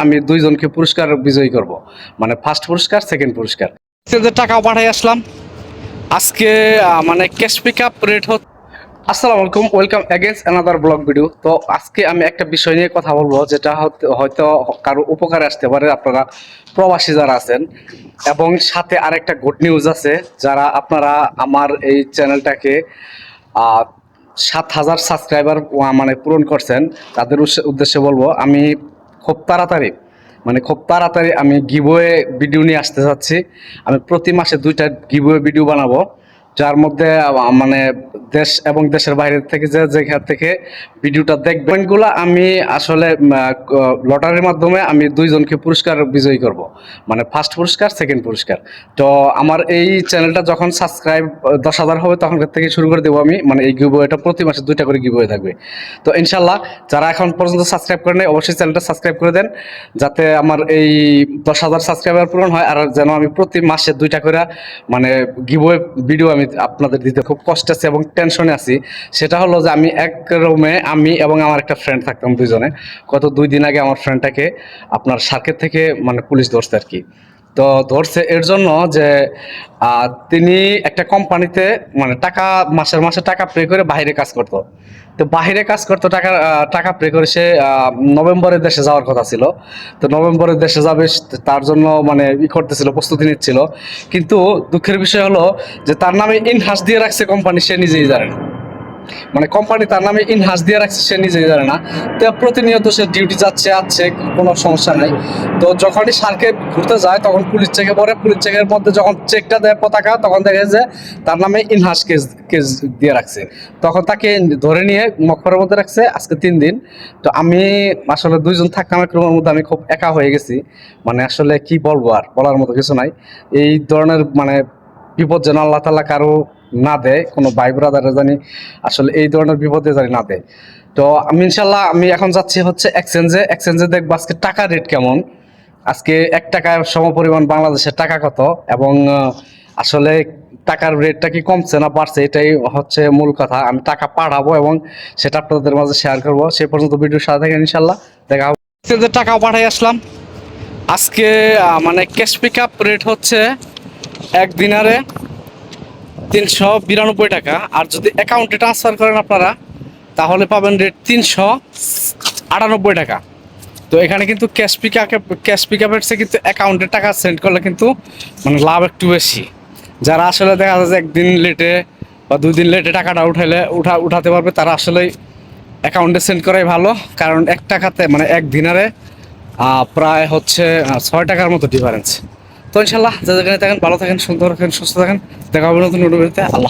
আমি দুইজনকে পুরস্কার বিজয়ী করব, মানে ফার্স্ট পুরস্কার, সেকেন্ড পুরস্কার। টাকাও পাঠাই আসলাম আজকে, মানে ক্যাশ পিক আপ রেট হচ্ছে। আসসালামু আলাইকুম, welcome against another blog video. তো আজকে আমি একটা বিষয় নিয়ে কথা বলবো, যেটা হয়তো কারো উপকারে আসতে পারে, আপনারা প্রবাসী যারা আছেন। এবং সাথে আরেকটা গুড নিউজ আছে, যারা আপনারা আমার এই চ্যানেলটাকে 7,000 সাবস্ক্রাইবার মানে পূরণ করছেন, তাদের উদ্দেশ্যে বলবো, আমি খুব তাড়াতাড়ি আমি গিভওয়ে ভিডিও নিয়ে আসতে চাচ্ছি। আমি প্রতি মাসে 2টা গিভওয়ে ভিডিও বানাবো, যার মধ্যে মানে দেশ এবং দেশের বাইরে থেকে যেখান থেকে ভিডিওটা দেখবেন গুলো আমি আসলে লটারির মাধ্যমে আমি দুইজনকে পুরস্কার বিজয়ী করব, মানে ফার্স্ট পুরস্কার, সেকেন্ড পুরস্কার। তো আমার এই চ্যানেলটা যখন সাবস্ক্রাইব 10,000 হবে তখন থেকে শুরু করে দেবো আমি, মানে এই গিভওয়েটা প্রতি মাসে 2টা করে গিভওয়ে থাকবে। তো ইনশাল্লাহ যারা এখন পর্যন্ত সাবস্ক্রাইব করে নেই, অবশ্যই চ্যানেলটা সাবস্ক্রাইব করে দেন, যাতে আমার এই 10,000 সাবস্ক্রাইবার পূরণ হয়। আর যেন আমি প্রতি মাসে 2টা করে মানে গিভওয়ে ভিডিও আমি আপনাদের দিতে খুব কষ্ট আছে এবং টেনশনে আছি। সেটা হলো যে আমি এক রুমে আমি এবং আমার একটা ফ্রেন্ড থাকতাম দুইজনে। গত 2 দিন আগে আমার ফ্রেন্ডটাকে আপনার সার্কের থেকে মানে পুলিশ ধরছে আর কি। তো ধরছে এর জন্য যে তিনি একটা কোম্পানিতে মানে মাসে মাসে টাকা পে করে বাইরে কাজ করতো। তো বাইরে কাজ করতো, টাকা পে করে সে নভেম্বরে দেশে যাওয়ার কথা ছিল। তো নভেম্বরে দেশে যাবে, তার জন্য মানে করতেছিল, প্রস্তুতি নিচ্ছিল। কিন্তু দুঃখের বিষয় হলো যে তার নামে ইনহাস দিয়ে রাখছে কোম্পানি, সে নিজেই জানে না। মানে কোম্পানি তার নামে ইনহাস দিয়ে রাখছে, সে নিজেই জানে না। তো প্রতিনিয়ত সে ডিউটি যাচ্ছে আসছে, কোনো সমস্যা নাই। তো যখনই সার্কে ঘুরতে যায় তখন পুলিশ চেকে পড়ে, পুলিশ চেকের মধ্যে যখন চেকটা দেয় পতাকা, তখন দেখে যে তার নামে ইনহাস কেস দিয়ে রাখছে। তখন তাকে ধরে নিয়ে মক্করের মধ্যে রাখছে আজকে 3 দিন। তো আমি আসলে দুইজন থাকতাম এক রুমের মধ্যে, আমি খুব একা হয়ে গেছি। মানে আসলে কি বলবো, আর বলার মতো কিছু নাই। এই ধরনের মানে বিপদ যেন আল্লাহ তাআলা কারো না দেয়, কোনো ভাই ব্রাদারে জানি আসলে এই ধরনের বিপদে জানি না দেয়। তো আমি ইনশাল্লাহ আমি এখন যাচ্ছি হচ্ছে এক্সচেঞ্জে দেখবো আজকে টাকা রেট কেমন, আজকে 1 টাকায় সমপরিমাণ বাংলাদেশের টাকা কত, এবং আসলে টাকার রেটটা কি কমছে না বাড়ছে, এটাই হচ্ছে মূল কথা। আমি টাকা পাঠাবো এবং সেটা আপনাদের মাঝে শেয়ার করবো। সে পর্যন্ত ভিডিওর সাথে থাকেন, ইনশাল্লাহ দেখা হবে। টাকাও পাঠাই আসলাম আজকে, মানে ক্যাশ পিক আপ রেট হচ্ছে 1 দিনারে 392 টাকা। আর যদি অ্যাকাউন্টে ট্রান্সফার করেন আপনারা, তাহলে পাবেন রেট 398 টাকা। তো এখানে কিন্তু ক্যাশ পিক আপের চেয়ে কিন্তু অ্যাকাউন্টে টাকা সেন্ড করলে কিন্তু মানে লাভ একটু বেশি। যারা আসলে দেখা যায় যে 1 দিন লেটে বা 2 দিন লেটে টাকাটা উঠাতে পারবে, তারা আসলে অ্যাকাউন্টে সেন্ড করাই ভালো। কারণ 1 টাকাতে মানে 1 দিনারে প্রায় হচ্ছে 6 টাকার মতো ডিফারেন্স। তো ইনশাল্লাহ যেখানে থাকেন ভালো থাকেন, সুন্দর থাকেন, সুস্থ থাকেন। দেখা হবে নতুন ভিডিওতে। আল্লাহ।